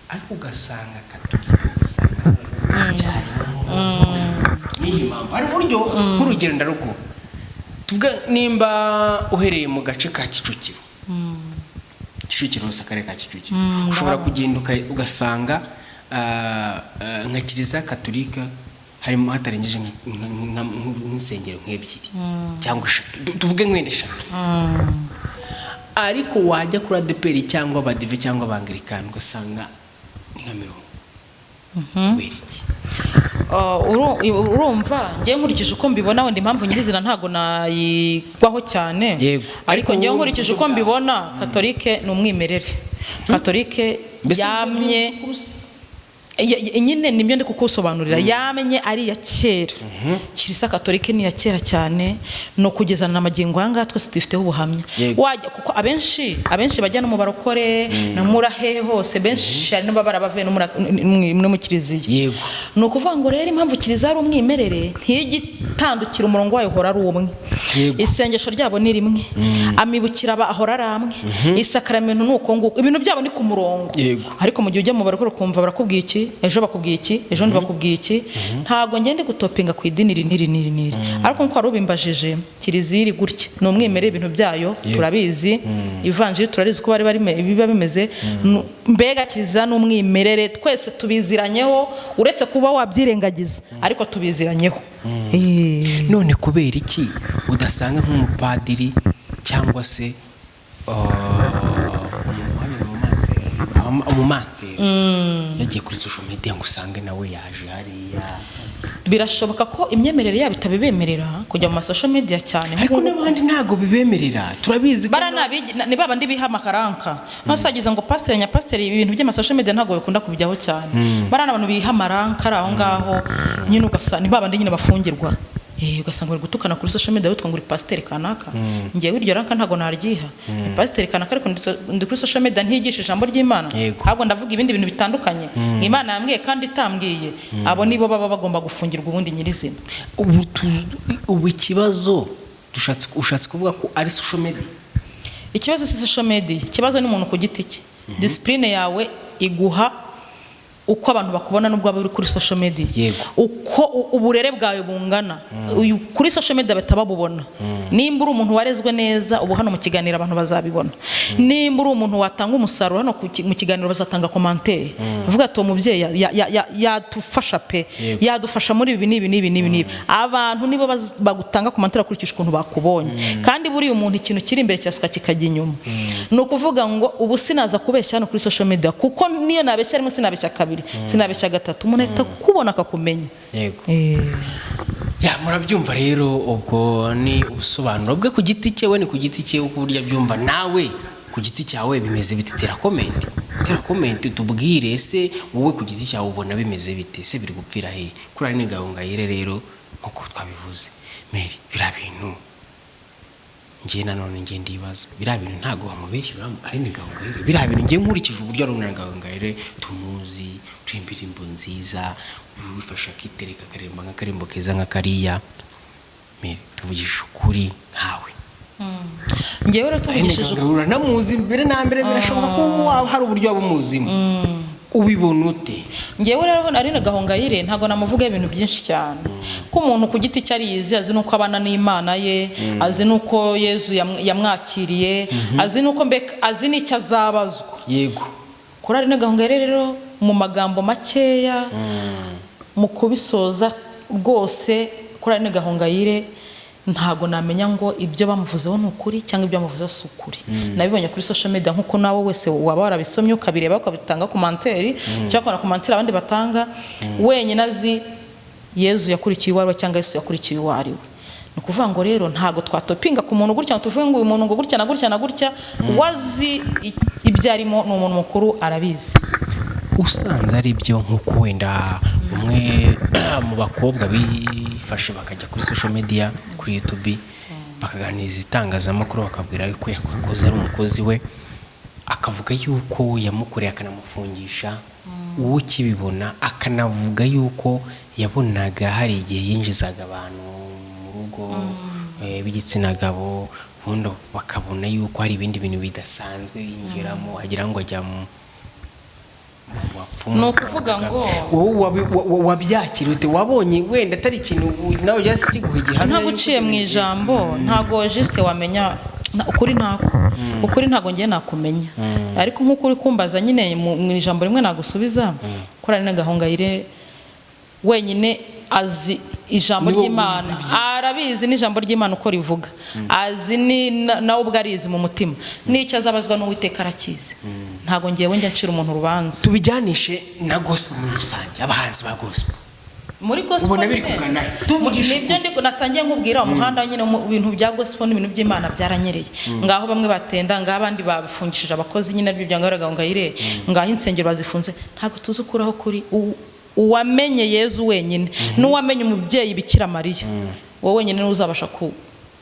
ariko ugasanga Katolika ugasanga cyane niyo mpamvu ari buryo nk'urugero ndarugo tuvuga nimba uhereye mu gace ka Kicukiro Akarere ka Kicukiro ushobora kugenda ugasanga nka Kiliziya Katolika harimo hatarengeje nk'insengero nk'ebyiri cyangwa eshatu tuvuge nk'wende eshatu ariko wajya kuri ADPR cyangwa abadive cyangwa abangilikani ugasanga ni nka 10 beriki
urumva ngiye nkurikije uko mbibona wenda impamvu nyirizina ntago nayigwaho cyane ariko ngiye nkurikije uko mbibona Katolike ni umwimerere Katolike yamye nyine nibyo ndi kukusobanurira yamenye ari ya kera Kiliziya Katolika ni ya kera cyane no kugezana na magingo yanga twese dufiteho ubuhamya wajya kuko abenshi bajya no mu barokore na murahe hose benshi ari n'ababara bavuye no mu Kiliziya
yego
no kuvuga ngo rero impamvu Kiliziya ari umwimerere ntiyigitandukira umurongo wayo hora ari umwe isengesho ryabo ni rimwe amibukira ahora ari amwe isakramento nuko nguko ibintu byabo ni ku murongo ariko mu gihe ujya mu barokore kumva barakubwiye iki ejo bakubwiye iki ejo ndi bakubwiye iki ntago ngende gutopinga ku idini niri ariko nko warubimbajije Kiliziya iri gutya no umwemere ibintu byayo turabizi ivanjiri turarizi ko bari biba bimeze mbega Kiliziya n'umwimerere twese tubiziranyeho uretse kuba wabyirengagiza ariko tubiziranyeho
none kubera iki udasanga nk'umupadiri cyangwa se umumanseri yagiye kuri social media ngo usange nawe yaje hariya
birashoboka ko imyemerere yabo itabibemerera kujya mu social media cyane
ariko n'abandi ntago bibemerera turabizi
ni babandi biha amakaranka basagiza ngo pastor nya pastor ibintu by'ama social media ntago bikunda kubijyaho cyane barana abantu biha amaranka ari aho ngaho nyine ugasa ni babandi nyine bafungirwa ugasanga bari gutukana kuri social media witwa ngo uri pasteur kanaka ngiye iryo ranka ntago naryiha pasteur kanaka ariko ndi kuri social media ntiyigisha ijambo ry'Imana ahubwo ndavuga ibindi bintu bitandukanye Imana yambwiye kandi itambwiye abo nibo baba bagomba gufungirwa ubundi nyirizina
ubu ikibazo ushatse kuvuga ko ari social media
ikibazo si social media ikibazo ni umuntu ku giti cye discipline yawe iguha uko abantu bakubona nubwo aba uri kuri social media uko uburere bwawe bungana kuri social media batababubona nimba uri umuntu warezwe neza ubu hano mu kiganiro abantu bazabibona nimba uri umuntu watanga umusaruro hano mu kiganiro bazatanga commentaire uvuga ati umubyeyi yadufasha pe yadufasha muri ibi nibi abantu nibo bagutanga commentaire kurikije ukuntu bakubonye kandi buri umuntu ikintu kiri imbere cyasuka kikajya inyuma no kuvuga ngo ubu sinaza kubeshya hano kuri social media kuko niyo nabeshya rimwe sinabeshya kabiri sinabeshya gatatu umuntu ahita kubona akakumenya
yego murabyumva rero ubwo ni ubusobanuro bwe ku giti cye we ni ku giti cye uko burya byumva nawe ku giti cyawe bimeze bite tera comment tubwire se wowe ku giti cyawe ubona bimeze bite se biri gupfira he kuri ari ni Gahongayire rero nkuko twabivuze Mary bira bintu ngiye nanone ngiye ndibaza bira bintu ntago bamubeshyura ari ni Gahongayire bira bintu ngiye nkurikije uburyo ari Gahongayire tumuzi twimbirimbo nziza wifasha kitereka karemba nk'akarembo keza nk'akariya Mary tuvugisha ukuri nkawe
ngewe rero tuvugishije
ukuri namuzi mbere na mbere birashoboka ko hari uburyo abumuzimo ubibona ute
ngewe rero ari na Gahongayire ntago namuvuga ibintu byinshi cyane ko umuntu ku giti cyari yizi azi nuko abana n'Imana ye azi nuko Yezu yamwakiriye azi nuko azi n'icyo azabazwa
yego
kuri ari na Gahongayire rero mu magambo makeya mu kubisoza rwose kuri ari na Gahongayire ntago namenya ngo ibyo bamuvuzeho n'ukuri cyangwa ibyo bamuvuzeho s'ukuri nabibonye kuri social media nkuko nawe wese waba warabisomye ukabireba ukabitanga commentaire cyangwa na commentaire abandi batanga wenyine azi Yezu yakurikiye iwawe cyangwa Yesu yakurikiye iwawe no kuvuga ngo rero ntago twatopinga ku muntu gutya tuvuge ngo uyu muntu ngo gutya na gutya na gutya wazi ibyarimo n'umuntu mukuru arabizi
usanze ari byo nkuko wenda umwe mu bakobwa bifashe bakajya kuri social media kuri YouTube bakaganiriza itangazamakuru bakabwira yuko yakoze ari umukozi we akavuga yuko yamukoreye akanamufungisha uwo kibibona akanavuga yuko yabonaga hari igihe yinjizaga abantu mu rugo b'igitsina gabo ubundi bakabona yuko hari ibindi bintu bidasanzwe yinjiramo agira ngo ajya mu
no kuvuga ngo
wowe wabyakira ute wabonye wenda atari ikintu nawe byasi kiguha igihano
nta guciye mu ijambo ntago juste wamenya ukuri ntago ngiye nakumenya ariko nkuko uri kumbaza nyine mu ijambo rimwe nagusubiza kuri ari na Gahongayire wenyine azi ijambo ry'Imana arabizi n'ijambo ry'Imana uko rivuga azi ni nawe ubwo arizi mu mutima n'icyo azabazwa n'Uwiteka arakizi ntago ngiye njya ncira umuntu urubanza
tubijyanishe na gospel muri rusange abahanzi ba gospel
muri gospel
ubona biri kugana tuvugisha
nibyo ndi natangiye nkubwira umuhanda nyine mu bintu bya gospel n'ibintu by'Imana byaranyereye ngaho bamwe batenda ngaho abandi babifungishije abakozi nyine aribyo byangaraga ngayire ngaho insengero bazifunze ntago tuzi ukuraho kuri uwamenye Yezu wenyine n'uwamenye umubyeyi Bikira Mariya wowe wenyine n'uzabasha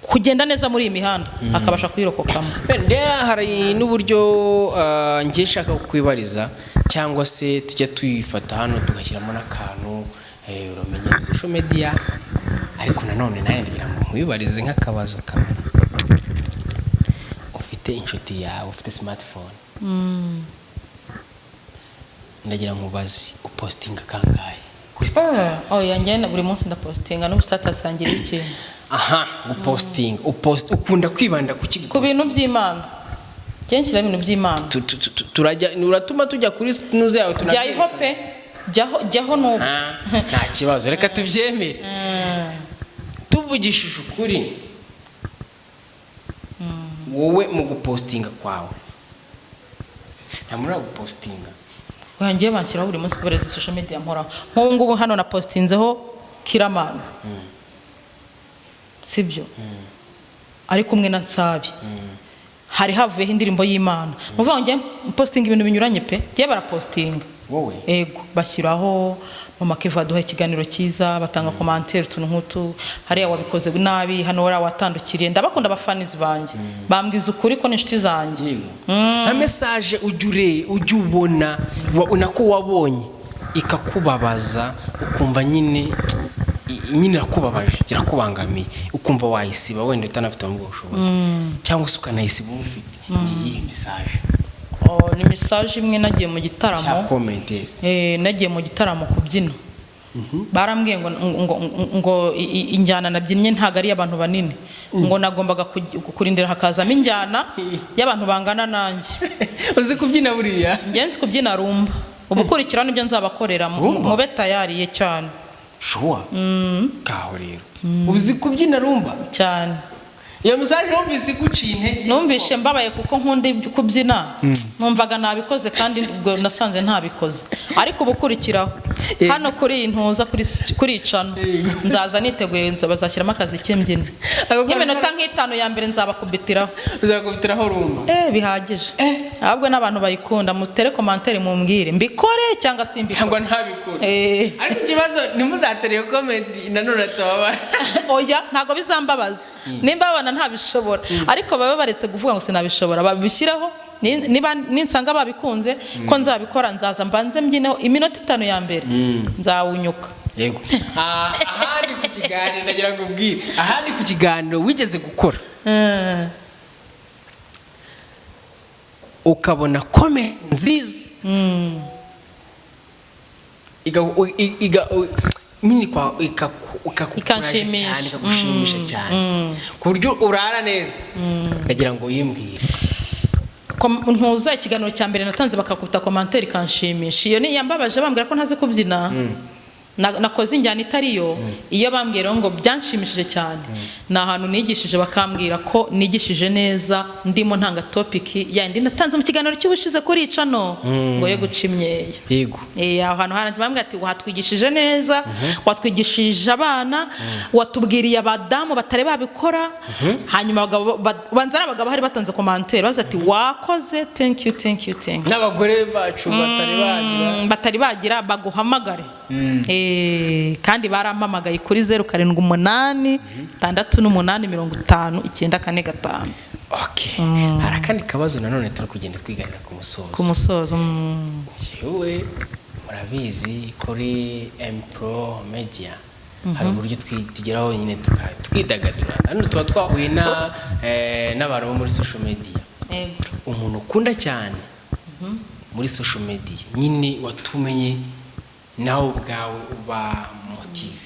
kugenda neza muri iyi mihanda akabasha kwirokokamo.
Ndera hari n'uburyo ngiye shaka kwibariza cyangwa se tujya tuyifata hano tugashyiramo n'akantu uramenye social media ariko nanone naye ngira ngo mwibarize nk'akabazo kamwe. Ufite inshuti yawe ufite smartphone ndagira nkubazi upostinga kangahe
yanjye buri munsi ndapostinga no status sangira iki
guposting ukunda kwibanda ku
bintu by'Imana kenshi ibintu by'Imana
turajya uratuma tujya kuri nuze yawe
tunajya pe jyaho n'ubu
nta kibazo reka tubyemere tuvugishije ukuri wowe mu gupostinga kwawe nta muri gupostinga
wangiye banshyiraho buri munsi kuri social media nkora nk'ubu ngubu hano na postinzeho Kiramana sibyo ari kumwe na Nsabi hari havuyeho indirimbo y'Imana muvuga ngo posting ibintu binyuranye pe giye barapostinga
wowe
ego bashyiraho mama Keva duha ikiganiro cyiza batanga commentaire tuntu nk'utu hariya wabikoze nabi hano wari watandukiriye ndabakunda abafanizi banjye bambwiza ukuri ko n'inshuti zanjye
nka message ujye ubona unako wabonye ikakubabaza ukumva nyine rakubabaje kirakubangamiye ukumva wayisiba wenda utanafite mu bushobozi cyangwa se ukanayisiba ufite iyi message
ni message imwe nagiye mu gitaramo nagiye mu gitaramo kubyina barambwiye ngo injyana nabyinnye ntago ari abantu banini ngo nagombaga kurindira hakazamo injyana y'abantu bangana nanjye
uzi kubyina buriya
ngenzi kubyina rumba ubukurikira nibyo nzabakorera mube tayariye cyane
shuwa kaho rero uzi kubyina rumba
cyane
iyo message numvise iguciye intege
numvise mbabaye kuko nkundi kubyina numvaga nabikoze kandi ubwo nasanze ntabikoze ariko ubukurikiraho hano kuri iyi ntuza kuri icano nzaza niteguye bazashyiramo akazi k'imbyino y'iminota nk'itanu ya mbere nzabakubitiraho
uzakubitiraho rumba
bihagije ahubwo n'abantu bayikunda mutere commentaire mumbwire mbikore cyangwa simbikore
cyangwa ntabikore ariko ikibazo ntimuzatere comment nanone tababara
oya ntago bizambabaza nimba abana ntabishobora ariko babe baretse kuvuga ngo sinabishobora babishyireho niba ninsanga babikunze ko nzabikora nzaza mbanze mbyineho iminota 5 ya mbere nzawunyuka
yego ahandi ku kiganiro nagira ngo ubwire ahandi ku kiganiro wigeze gukora ukabona kome nziza nyine ikagushimisha cyane ku buryo urara neza ndagira ngo yimbwire
ntuza ikiganiro cya mbere natanze bakakubita commentaire kanshimisha iyo ni yambabaje bambwira ko ntazi kubyina nakoze injyana itariyo iyo bambwira ngo byanshimishije cyane na ahantu nigishije bakambwira ko nigishije neza ndimo ntanga topic yandi natanze mu kiganiro cy'ubushize kuri icano ngo yo guca imyeyo
yego
aho hantu haranje bambwira ati watwigishije neza watwigishije abana watubwiriye abadamu batare babikora hanyuma banzara abagabo hari batanze commentaire baza ati wakoze thank you
n'abagore bacu
batari bagira baguhamagare kandi barampamagaye kuri 0786 6850
okay hari kandi kabazo nanone turi kugenda twiganira ku musozo yewe murabizi kuri Mpro Media hari uburyo tugeraho nyine twidagadura hano tuba twahuye n'abantu bo muri social media umuntu ukunda cyane muri social media nyine watumenye nawe ubwawe uba motive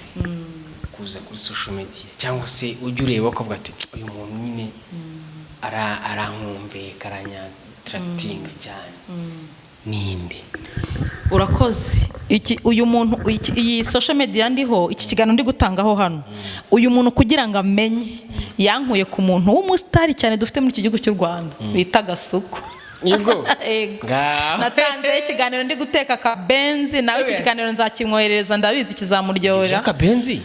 kuza kuri social media cyangwa se ujye ureba ko ati uyu muntu nyine arankumve karanya tractinga cyane ninde
urakoze uyu muntu iyi social media ndiho iki kiganiro ndi gutangaho hano uyu muntu kugira ngo amenye yankuye ku muntu w'umusitari cyane dufite muri iki gihugu cy'u Rwanda bita Gasuku
yego
Ego. Natanze ikiganiro ndi guteka akabenzi nawe iki kiganiro nzakimwoherereza ndabizi kizamuryohera.
Akabenzi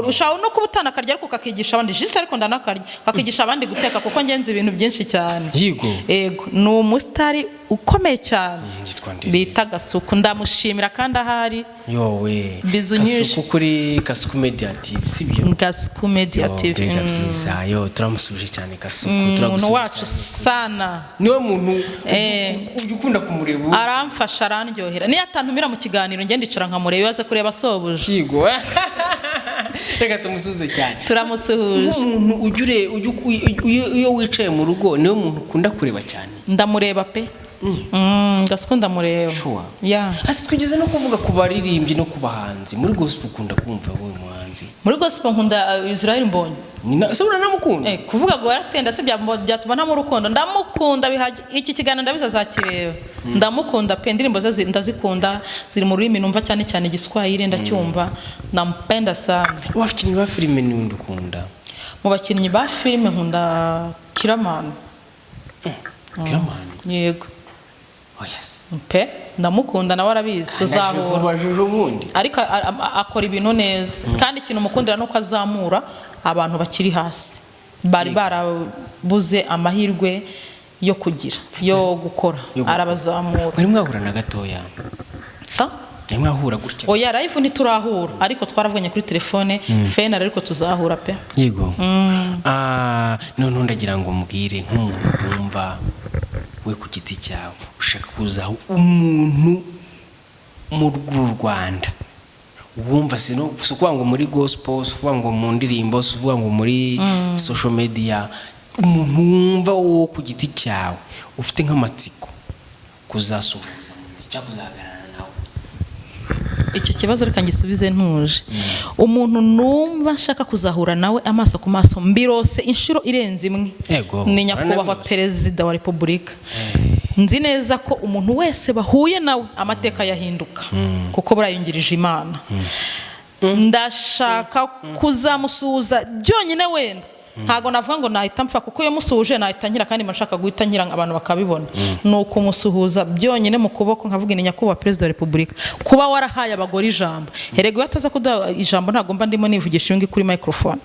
ushobora no kuba utanakarya ariko ukakigisha abandi jisi ariko ndanakarya ukakigisha abandi guteka kuko ngenzi ibintu byinshi cyane. Yego ni umusitari ukomeye cyane bita Gasuku ndamushimira kandi ahari
yowe
bizu nyinshi
Gasuku kuri Gasuku Media TV sibyo
Gasuku Media TV
byiza yo turamusubije cyane Gasuku
umuntu wacu sana
niwe muntu ukunda kumureba
aramfasha arandyohera niyo atantumira mu kiganiro ngende ndicara nkamureba yaze kureba sobuje.
Yego reka tumusuze cyane
turamusuhuje.
Umuntu iyo wicaye mu rugo niwe muntu ukunda kureba cyane.
Ndamureba pe Gasuku ndamureba.
Ase twigeze no kuvuga ku baririmbyi no ku bahanzi muri gospel ukunda kumva wowe muhanzi.
Muri gospel nkunda Israel Mbonyi.
Se uranamukunda?
Kuvuga ngo yaratenda se byatuma nta mu rukundo ndamukunda bihaje iki kiganiro ndabiza zakireba. Ndamukunda pe indirimbo ze ndazikunda ziri mu rurimi numva cyane cyane Igiswahili ndacyumva nampenda sana.
Wabakinnyi ba filime ni ndukunda?
Mu bakinnyi ba filime nkunda Kiramani.
Kiramani?
Yego.
Oh yes.
Pe ndamukunda nawe arabizi tuzahura. Ariko akora ibintu neza kandi ikintu mukundira nuko azamura abantu bakiri hasi bari barabuze amahirwe yo kugira yo gukora arabazamura.
Bari mwahura na gatoya mwahura gutya?
Oya live ntiturahura ariko twaravuganye kuri telefone fena ariko tuzahura pe.
Yego. None ndagira ngo mbwire nk'umuntu wumva we ku giti cyawe ushaka kuzaho umuntu mu Rwanda wumva sino kuvuga ngo muri gospel kuvuga ngo mu ndirimbo kuvuga ngo muri social media umuntu wumva wo ku giti cyawe ufite nk'amatsiko kuzasuhuza cyakuzagarana nawe.
Icyo kibazo reka ngisubize ntuje. Umuntu numva nshaka kuzahura nawe amaso ku maso mbirose inshuro irenze imwe ni nyakubahwa perezida wa Repubulika. Nzi neza ko umuntu wese bahuye nawe amateka yahinduka kuko burayungirije Imana. Ndashaka kuzamusuhuza byonyine wenda ntago navuga ngo nahita mpfa kuko iyo musuhuje nahita nkira kandi mashaka guhita nkira abantu bakabibona. Nuko musuhuza byonyine mu kuboko nkavuga ni nyakubahwa perezida wa Repubulika kuba warahaye abagore ijambo. Herego yataza kuda ijambo ntagomba ndimo nivugisha ingi kuri microphone.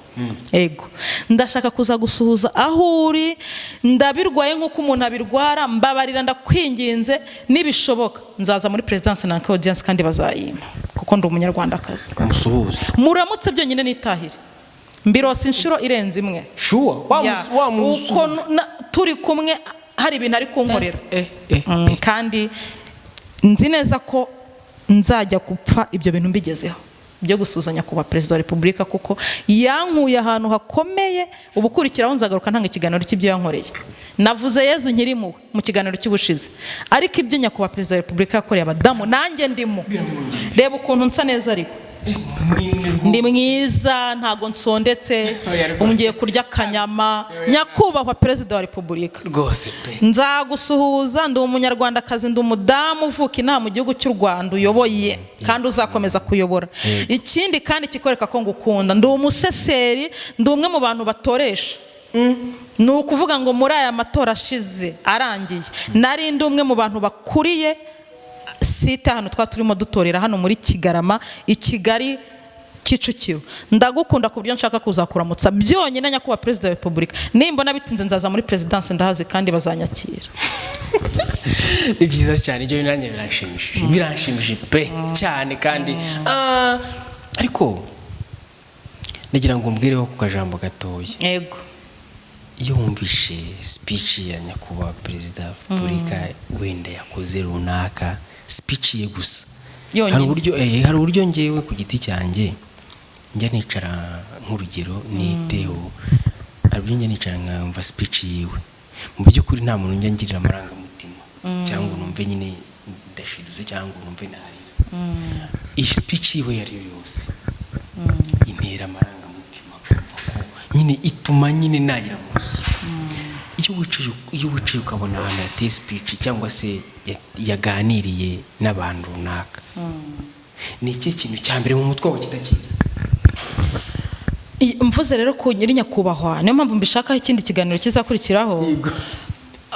Ego ndashaka kuza gusuhuza aho uri ndabirwaye nkuko umuntu abirwara mbabarira ndakwinginze nibishoboka nzaza muri presidence na audience kandi bazayima kuko ndi umunyarwandakazi.
Musuhuza
muramutse byonyine nitahire mbirose inshuro irenze imwe. Uko turi kumwe hari ibintu ari kunkorera kandi nzi neza ko nzajya gupfa ibyo bintu mbigezeho byo gusuzanya kuba perezida wa Repubulika kuko yankuye ahantu hakomeye. Ubukurikiraho nzagaruka ntanga ikiganiro cy'ibyo yankoreye. Navuze Yezu nkiri mu kiganiro cy'ubushize ariko ibyo nyakubahwa perezida wa Repubulika yakoreye abadamu nanjye ndimo. Reba ukuntu nsa neza ariko ndi mwiza ntago nsondetse ungiye kurya kanyama. Nyakubahwa perezida wa Repubulika
rwose
nzagusuhuza ndi umunyarwandakazi ndi umudamu uvuka inaha mu gihugu cy'u Rwanda uyoboye kandi uzakomeza kuyobora. Ikindi kandi kikoreka ko ngukunda ndi umuseseri ndi umwe mu bantu batoresha. Ni ukuvuga ngo muri aya matora ashize arangiye nari ndi umwe mu bantu bakuriye site hano turimo dutorera hano muri Kigarama i Kigali Kicukiro. Ndagukunda ku buryo nshaka kuzakuramutsa byonyine nyakubahwa perezida wa Repubulika. Nimbona bitinze nzaza muri presidence ndahazi kandi bazanyakira.
Ni byiza cyane ibyo nanjye biranshimishije pe cyane kandi ariko nagira ngo mbwireho ku kajambo gatoya.
Yego.
Iyo wumvishe speech ya nyakubahwa perezida wa Repubulika wenda yakoze runaka speech ye gusa hari uburyo ngewe ku giti cyanjye njya nicara nk'urugero niteho aribyo njya nicara nkamva speech yiwe mu by'ukuri nta muntu njya ngirira amarangamutima cyangwa numve nyine ndashiduze cyangwa numve narira. Iyi speech yiwe yari yose intera amarangamutima nyine ituma nyine nagira munsi. Iyo wicaye ukabona ahantu yateye speech cyangwa se yaganiriye n'abantu runaka ni iki kintu cya mbere mu mutwe wawe kitakiza?
Mvuze rero ko nyiri nyakubahwa niyo mpamvu mbishaka ikindi kiganiro kizakurikiraho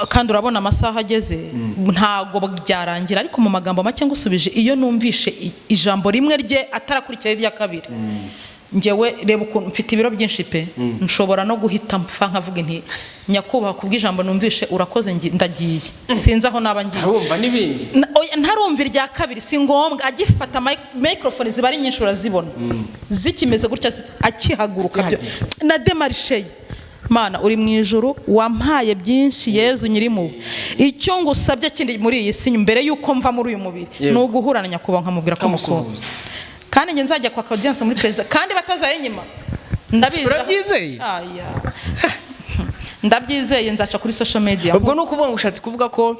kandi urabona amasaha ageze ntago byarangira, ariko mu magambo make ngusubije, iyo numvishe ijambo rimwe rye atarakurikira irya kabiri, njyewe reba ukuntu mfite ibiro byinshi pe, nshobora no guhita mpfa nkavuga nti nyakubahwa kubw'ijambo numvishe urakoze ndagiye, sinzi aho naba ngiye.
Arumva n'ibindi
ntarumva irya kabiri, si ngombwa. Agifata microphone ziba ari nyinshi urazibona zikimeze gutya, akihaguruka byo na demarishe. Mana uri mu ijuru, wampaye byinshi Yezu nyirimu, icyo ngusabye kindi muri iyi si mbere yuko mva muri uyu mubiri ni uguhurana nyakubahwa nkamubwira ko mukunda, kandi nge nzajya kwa audience muri president kandi batazaye nyuma. Ndabizi.
Urabyizeye?
Aya. Ndabyizeye, nzaca kuri social media.
Ubwo no kuvuga ngo ushatse kuvuga ko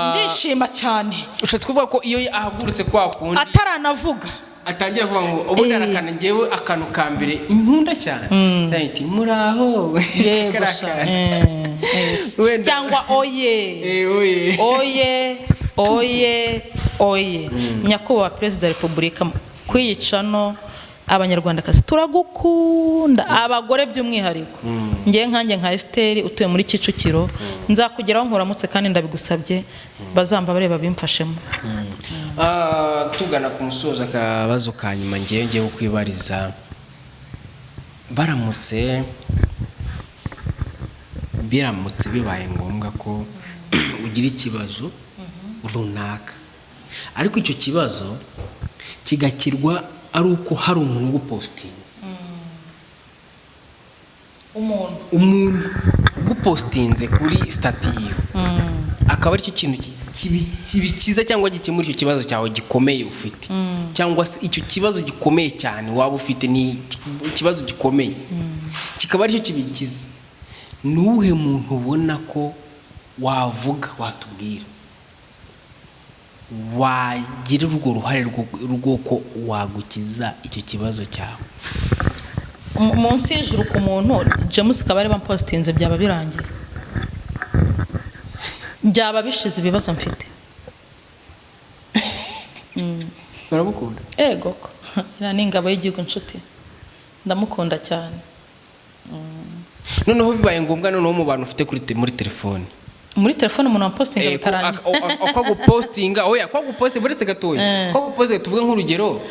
ndishima cyane.
Ushatse kuvuga ko iyo ahagurutse kwa kundi
ataranavuga
atangira kuvuga ngo ubundi arakana ngewe akantu ka mbere inkunda cyane. Ati muraho.
Yego sha. Cyangwa oye. Oye. Nyakubahwa Perezida wa Repubulika kwiyicano abanyarwandakazi turagukunda, abagore by'umwihariko. Nkanjye nka Esther utuye muri Kicukiro, nzakugeraho nkuramutse kandi ndabigusabye, bazamba bareba bimfashemo.
Tugana ku musoza akabazo ka nyuma ngiye kwibariza, biramutse bibaye ngombwa ko ugira ikibazo runaka, ariko icyo kibazo kigakirwa ari uko hari umuntu ugupostinze, umuntu ugupostinze kuri stati yiwe, akaba ari cyo kintu kibikiza cyangwa gikemura icyo kibazo cyawe gikomeye ufite, cyangwa se icyo kibazo gikomeye cyane waba ufite ni ikibazo gikomeye, kikaba ari cyo kibikiza. Nuhe muntu ubona ko wavuga, watubwira, wagira urwo ruhare rw'uko wagukiza icyo kibazo cyawe?
Munsi y'ijuru ku muntu James kabari bampostinze byaba birangiye, byaba bishize ibibazo mfite.
Urabukunda?
Ego ko ni ingabo y'igihugu nshuti, ndamukunda cyane.
Noneho bibaye ngombwa, noneho mu bantu ufite muri telefone, umuntu
wapostinga bikarangira
ko gupostinga, oya ko gupostinga buretse gatoya, ko gupostinga tuvuge nk'urugero,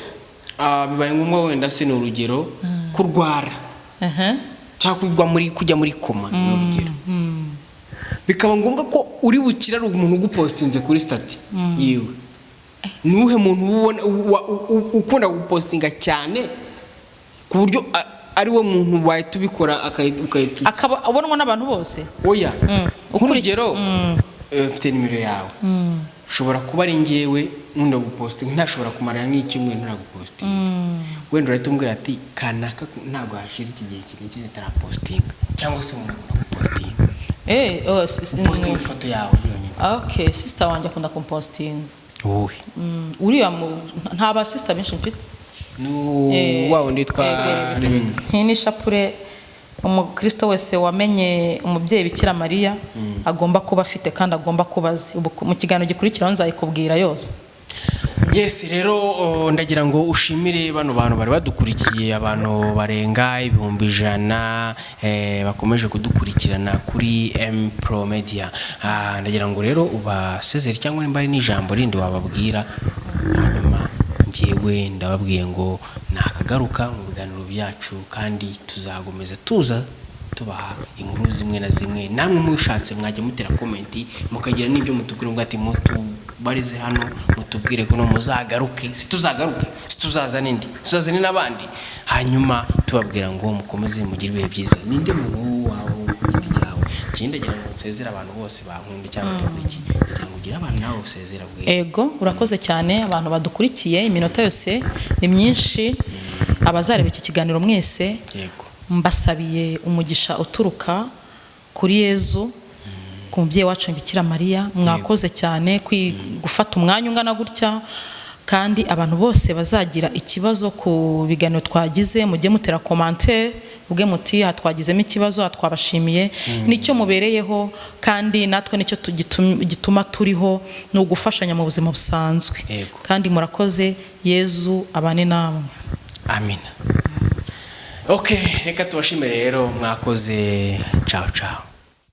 bibaye ngombwa wenda se ni urugero kurwara cyangwa kujya muri koma, ni urugero, bikaba ngombwa ko uri bukira ari umuntu ugupostinze kuri stati yiwe. Nuhe muntu ukunda gupostinga cyane ku buryo ari wo muntu wahita ubikora
akaba abonwa n'abantu bose?
Oya, nk'urugero mfite nimero yawe, ushobora kuba ari ngewe nkunda gupostinga, ntashobora kumarana n'icyumweru ntaragupostinga, wenda urahita umbwira ati kanaka ntabwo hashira iki gihe kinini atarapostinga, cyangwa se umuntu gupostinga postinga ifoto yawe yonyine.
Okay, sister wanjye akunda kumpostinga.
Wowe
uriya nta ba sister benshi mfite.
Wow, nditwa
ni shapure umukristo wese wamenye umubyeyi Bikira Mariya agomba kuba afite kandi agomba kubazi. Mu kiganiro gikurikiraho nzayikubwira yose.
Yes, rero ndagira ngo ushimire bano bantu bari badukurikiye, abantu barenga 100 bakomeje kudukurikirana kuri Pro Media. Ndagira ngo rero ubasezere cyangwa nimba ari n'ijambo rindi wababwira, hanyuma njyewe ndababwiye ngo nakagaruka mu biganiro byacu, kandi tuzagomeza tubaha inkuru zimwe na zimwe. Namwe mushatse mwajya mutera komenti mukagira n'ibyo mutubwira, ngo ati mutubarize hano, mutubwire ko no muzagaruke, situzaza n'indi, tuzazane n'abandi, hanyuma tubabwira ngo mukomeze mugire ibihe byiza. Ninde muntu wawe ku giti cyawe kindi agira ngo usezera abantu bose bankunda cyangwa badukurikiye, ndagira ngo ugire abantu nawe usezera bwe?
Ego, urakoze cyane abantu badukurikiye, iminota yose ni myinshi. Abazareba iki kiganiro mwese,
yego,
mbasabiye umugisha uturuka kuri Yezu, ku mubyeyi wacu Bikira Mariya. Mwakoze cyane gufata umwanya ungana gutya, kandi abantu bose bazagira ikibazo ku biganiro twagize, mujye mutera commentaire, ubwe muti hatwagizemo ikibazo, hatwabashimiye, nicyo mubereyeho, kandi natwe nicyo gituma turiho, no gufashanya mu buzima busanzwe. Kandi murakoze, Yezu abane namwe.
Amina. Okay, reka tubashimire rero, mwakoze. Ciao ciao.